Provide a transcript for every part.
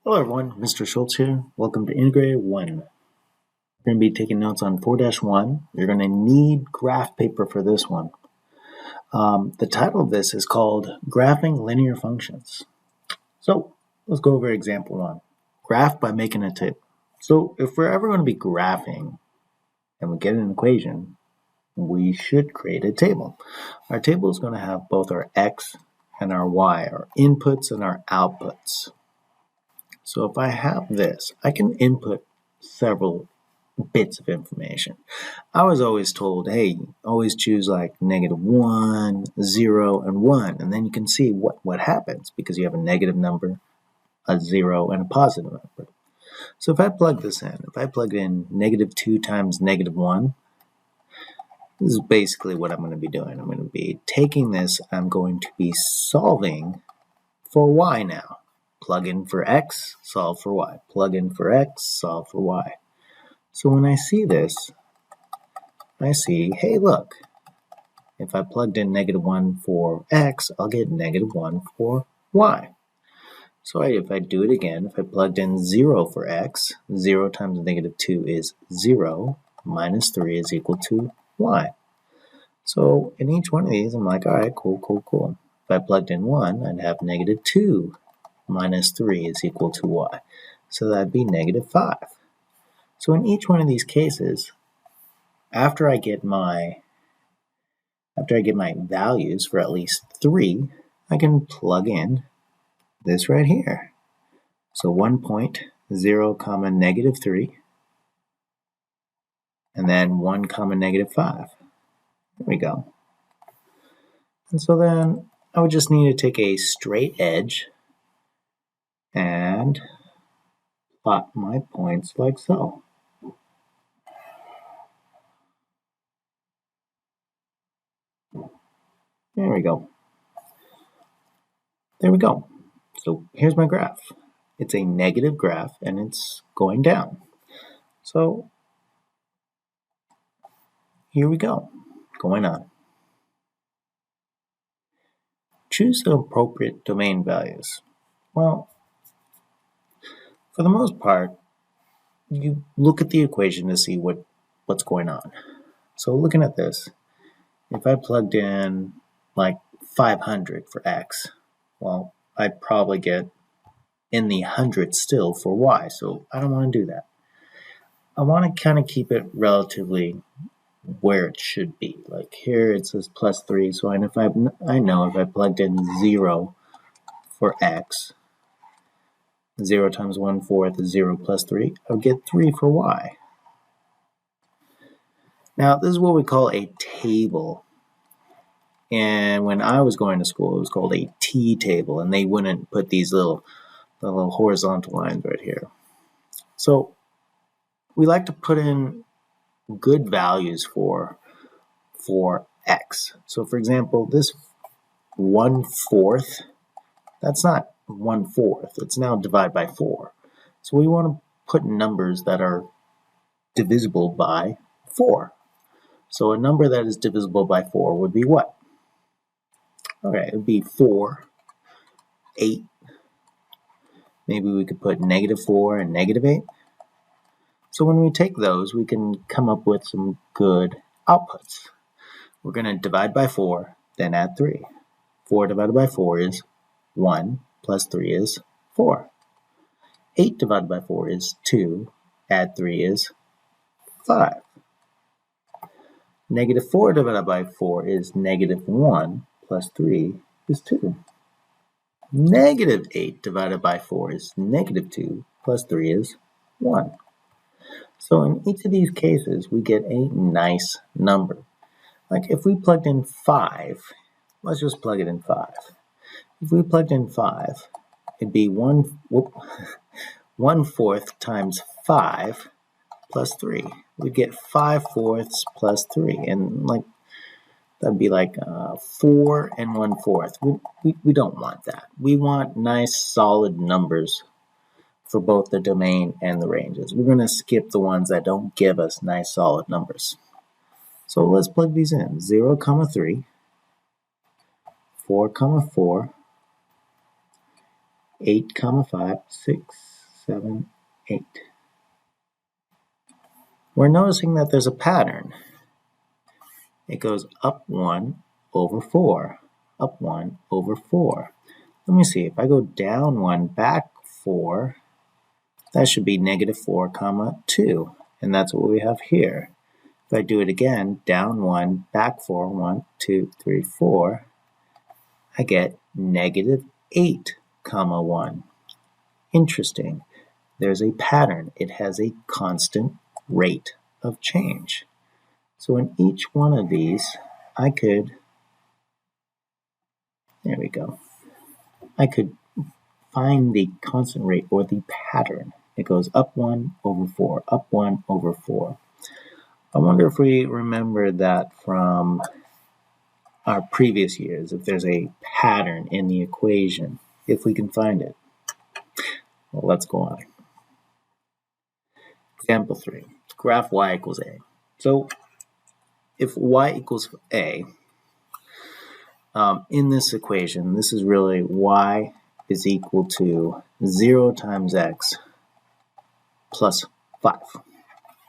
Hello everyone, Mr. Schultz here. Welcome to Integrated 1. We're going to be taking notes on 4-1. You're going to need graph paper for this one. The title of this is called Graphing Linear Functions. So let's go over example 1. Graph by making a table. So if we're ever going to be graphing and we get an equation, we should create a table. Our table is going to have both our x and our y, our inputs and our outputs. So if I have this, I can input several bits of information. I was always told, hey, always choose like -1, 0, and 1, and then you can see what happens because you have a negative number, a 0, and a positive number. So if I plug this in, if I plug in -2 times -1, this is basically what I'm going to be doing. I'm going to be taking this, I'm going to be solving for y now. Plug in for x, solve for y. Plug in for x, solve for y. So when I see this, I see, hey, look, if I plugged in -1 for x, I'll get -1 for y. So if I do it again, if I plugged in 0 for x, 0 times -2 is 0, minus 3 is equal to y. So in each one of these, I'm like, all right, cool. If I plugged in 1, I'd have -2 minus 3 is equal to y. So that'd be -5. So in each one of these cases, after I get my values for at least 3, I can plug in this right here. So 1.0 comma -3, and then 1 comma -5. There we go. And so then I would just need to take a straight edge and plot my points like so. There we go. There we go. So here's my graph. It's a negative graph and it's going down. So here we go, going on. Choose the appropriate domain values. Well, for the most part, you look at the equation to see what's going on. So looking at this, if I plugged in like 500 for x, well, I'd probably get in the hundreds still for y, so I don't want to do that. I want to kind of keep it relatively where it should be. Like here it says +3, so I know if I plugged in 0 for x, 0 times 1/4 is 0 plus 3, I'll get 3 for y. Now this is what we call a table. And when I was going to school, it was called a t-table, and they wouldn't put these little horizontal lines right here. So we like to put in good values for x. So for example, this 1/4, that's not 1/4, it's now divided by 4. So we want to put numbers that are divisible by 4. So a number that is divisible by 4 would be what? Okay, it would be 4, 8. Maybe we could put -4 and -8. So when we take those, we can come up with some good outputs. We're going to divide by 4, then add 3. 4 divided by 4 is 1, plus 3 is 4. 8 divided by 4 is 2, add 3 is 5. -4 divided by 4 is -1, plus 3 is 2. -8 divided by 4 is -2, plus 3 is 1. So in each of these cases, we get a nice number. Like if we plugged in 5, let's just plug it in 5. If we plugged in 5, it'd be 1/4 times 5 plus 3. We'd get 5/4 plus 3, and like that'd be like 4 and 1/4. We don't want that. We want nice solid numbers for both the domain and the ranges. We're going to skip the ones that don't give us nice solid numbers. So let's plug these in. 0, 3, 4, 4, 8, comma 5, 6, 7, 8. We're noticing that there's a pattern. It goes up 1 over 4, up 1 over 4. Let me see, if I go down 1, back 4, that should be negative 4, comma 2, and that's what we have here. If I do it again, down 1, back 4, 1, 2, 3, 4, I get negative 8, comma 1. Interesting. There's a pattern. It has a constant rate of change. So in each one of these, I could find the constant rate or the pattern. It goes up 1 over 4, up 1 over 4. I wonder if we remember that from our previous years, if there's a pattern in the equation, if we can find it. Well, let's go on. Example 3, graph y equals a. So if y equals a, in this equation, this is really y is equal to 0 times x plus 5.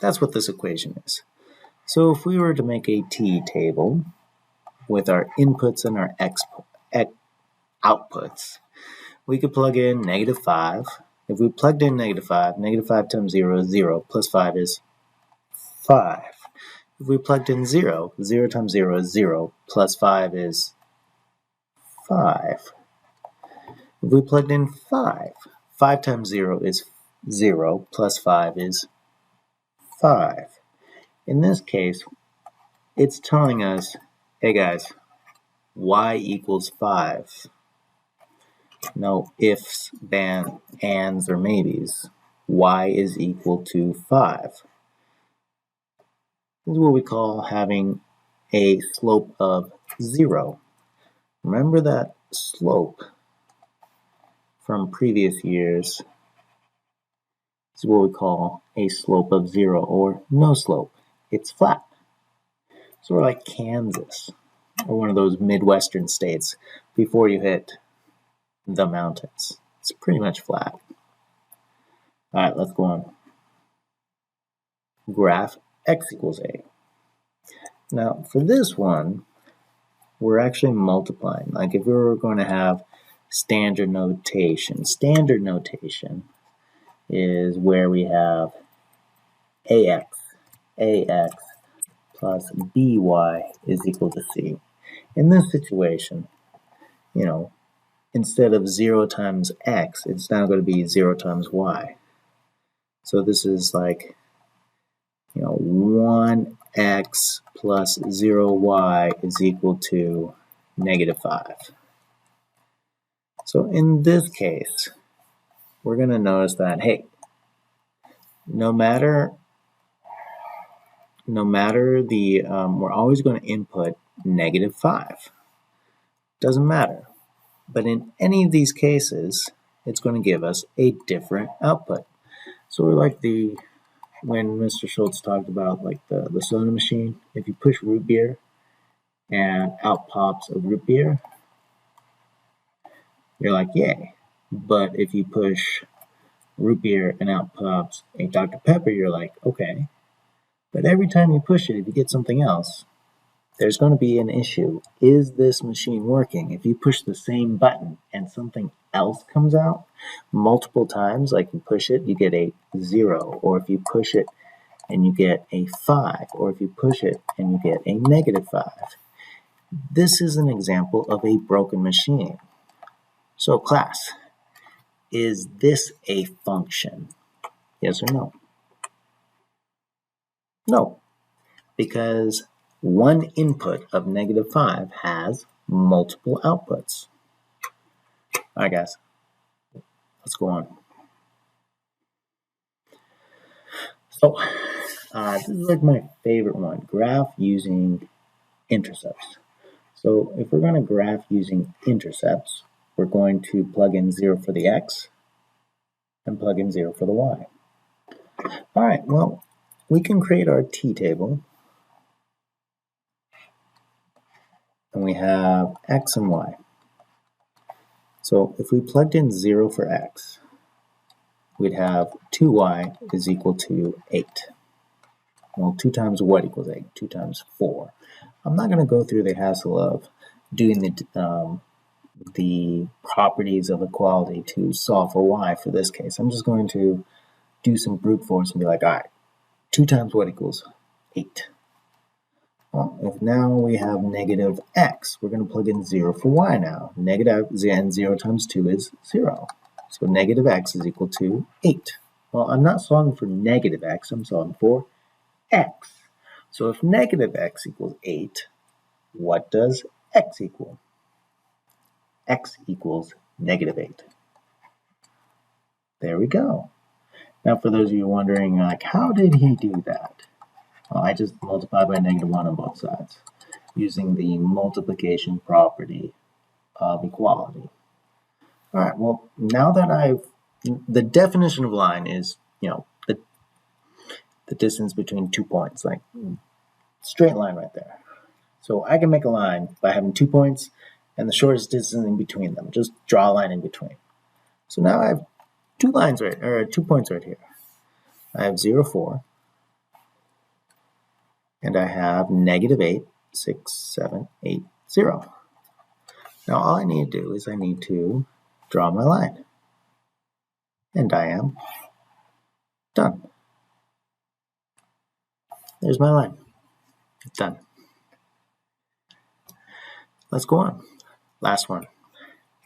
That's what this equation is. So if we were to make a t-table with our inputs and our outputs, we could plug in negative 5. If we plugged in negative 5 times 0 is 0, plus 5 is 5. If we plugged in 0, 0 times 0 is 0, plus 5 is 5. If we plugged in 5, 5 times 0 is 0, plus 5 is 5. In this case, it's telling us, hey guys, y equals 5. No ifs, ands, or maybes. Y is equal to 5. This is what we call having a slope of 0. Remember that slope from previous years is what we call a slope of 0 or no slope. It's flat. So we're like Kansas or one of those Midwestern states before you hit the mountains. It's pretty much flat. All right, let's go on. Graph x equals a. Now, for this one, we're actually multiplying. Like if we were going to have standard notation is where we have ax plus by is equal to c. In this situation, instead of 0 times x, it's now going to be 0 times y. So this is like, 1x plus 0y is equal to negative 5. So in this case, we're going to notice that, hey, no matter the, we're always going to input negative 5. Doesn't matter. But in any of these cases, it's going to give us a different output. So we're like when Mr. Schultz talked about like the soda machine, if you push root beer and out pops a root beer, you're like, yay. But if you push root beer and out pops a Dr. Pepper, you're like, okay. But every time you push it, if you get something else, there's going to be an issue. Is this machine working? If you push the same button and something else comes out multiple times, like you push it, you get a 0, or if you push it and you get a 5, or if you push it and you get a negative 5. This is an example of a broken machine. So class, is this a function? Yes or no? No, because one input of negative 5 has multiple outputs. All right, guys, let's go on. So this is like my favorite one, graph using intercepts. So if we're going to graph using intercepts, we're going to plug in 0 for the x and plug in 0 for the y. All right, well, we can create our t-table. And we have x and y. So if we plugged in 0 for x, we'd have 2y is equal to 8. Well, 2 times what equals 8? 2 times 4. I'm not going to go through the hassle of doing the properties of equality to solve for y for this case. I'm just going to do some brute force and be like, all right, 2 times what equals 8? Well, if now we have negative x, we're going to plug in 0 for y now. Negative and 0 times 2 is 0. So negative x is equal to 8. Well, I'm not solving for negative x, I'm solving for x. So if negative x equals 8, what does x equal? X equals negative 8. There we go. Now for those of you wondering, like, how did he do that? Well, I just multiplied by negative 1 on both sides using the multiplication property of equality. All right, well, now that the definition of line is, the distance between 2 points, like straight line right there. So I can make a line by having 2 points and the shortest distance in between them. Just draw a line in between. So now I have 2 points right here. I have 0, 4, and I have negative 8, 6, 7, 8, 0. Now all I need to do is I need to draw my line. And I am done. There's my line. Done. Let's go on. Last one.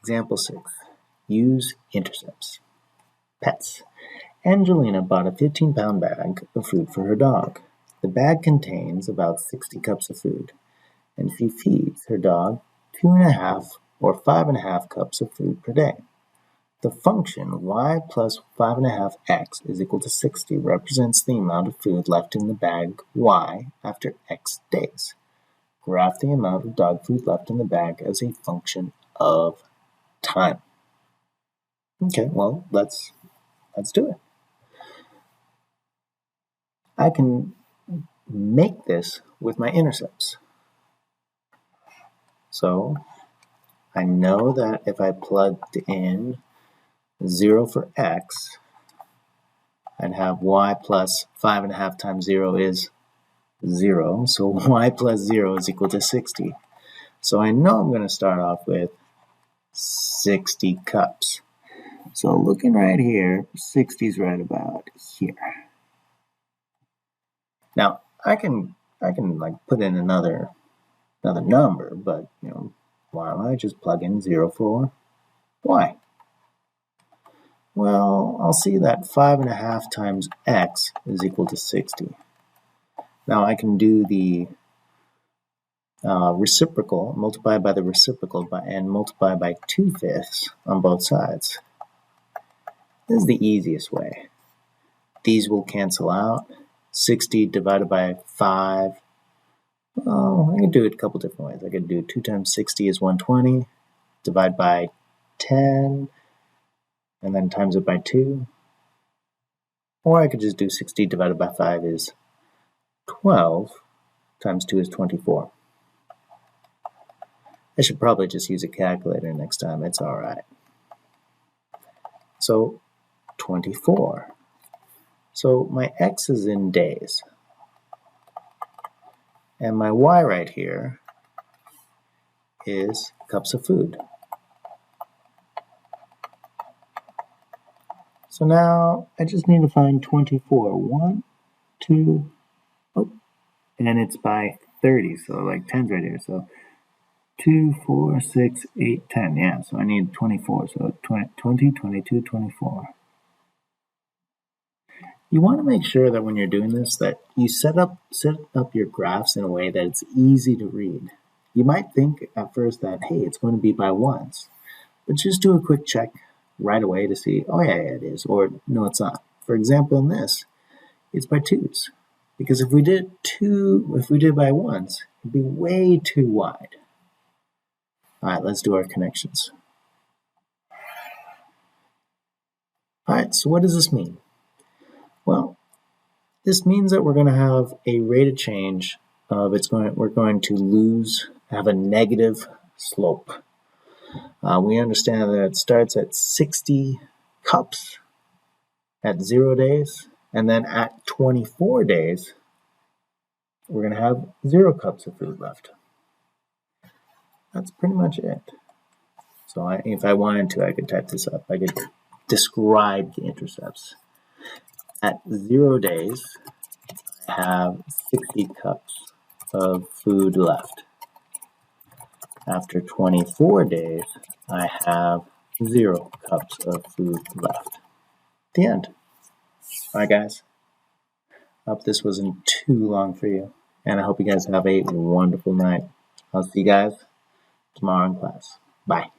Example 6. Use intercepts. Pets. Angelina bought a 15-pound bag of food for her dog. The bag contains about 60 cups of food, and she feeds her dog 2.5 or 5.5 cups of food per day. The function y plus 5.5x is equal to 60 represents the amount of food left in the bag y after x days. Graph the amount of dog food left in the bag as a function of time. Okay, well, let's do it. I can make this with my intercepts. So I know that if I plugged in 0 for x, I'd have y plus 5.5 times 0 is 0. So y plus 0 is equal to 60. So I know I'm going to start off with 60 cups. So looking right here, 60 is right about here. Now I can like put in another number, but why don't I just plug in 0 for y? Well, I'll see that 5.5 times x is equal to 60. Now I can do the reciprocal, multiply by the reciprocal, and multiply by 2/5 on both sides. This is the easiest way. These will cancel out. 60 divided by 5. Well, I could do it a couple different ways. I could do 2 times 60 is 120. Divide by 10. And then times it by 2. Or I could just do 60 divided by 5 is 12. Times 2 is 24. I should probably just use a calculator next time. It's all right. So 24. So my x is in days. And my y right here is cups of food. So now I just need to find 24. 1, 2, and it's by 30, so like 10's right here. So 2, 4, 6, 8, 10. Yeah, so I need 24. So 20, 22, 24. You want to make sure that when you're doing this that you set up your graphs in a way that it's easy to read. You might think at first that, hey, it's going to be by ones, but just do a quick check right away to see, oh yeah, it is, or no, it's not. For example, in this, it's by 2's, because if we did by ones, it'd be way too wide. All right, let's do our connections. All right, so what does this mean? Well, this means that we're going to have a rate of change of we're going to have a negative slope. We understand that it starts at 60 cups at 0 days, and then at 24 days, we're going to have 0 cups of food left. That's pretty much it. So if I wanted to, I could type this up. I could describe the intercepts. At 0 days, I have 60 cups of food left. After 24 days, I have 0 cups of food left. The end. Alright guys, I hope this wasn't too long for you, and I hope you guys have a wonderful night. I'll see you guys tomorrow in class. Bye.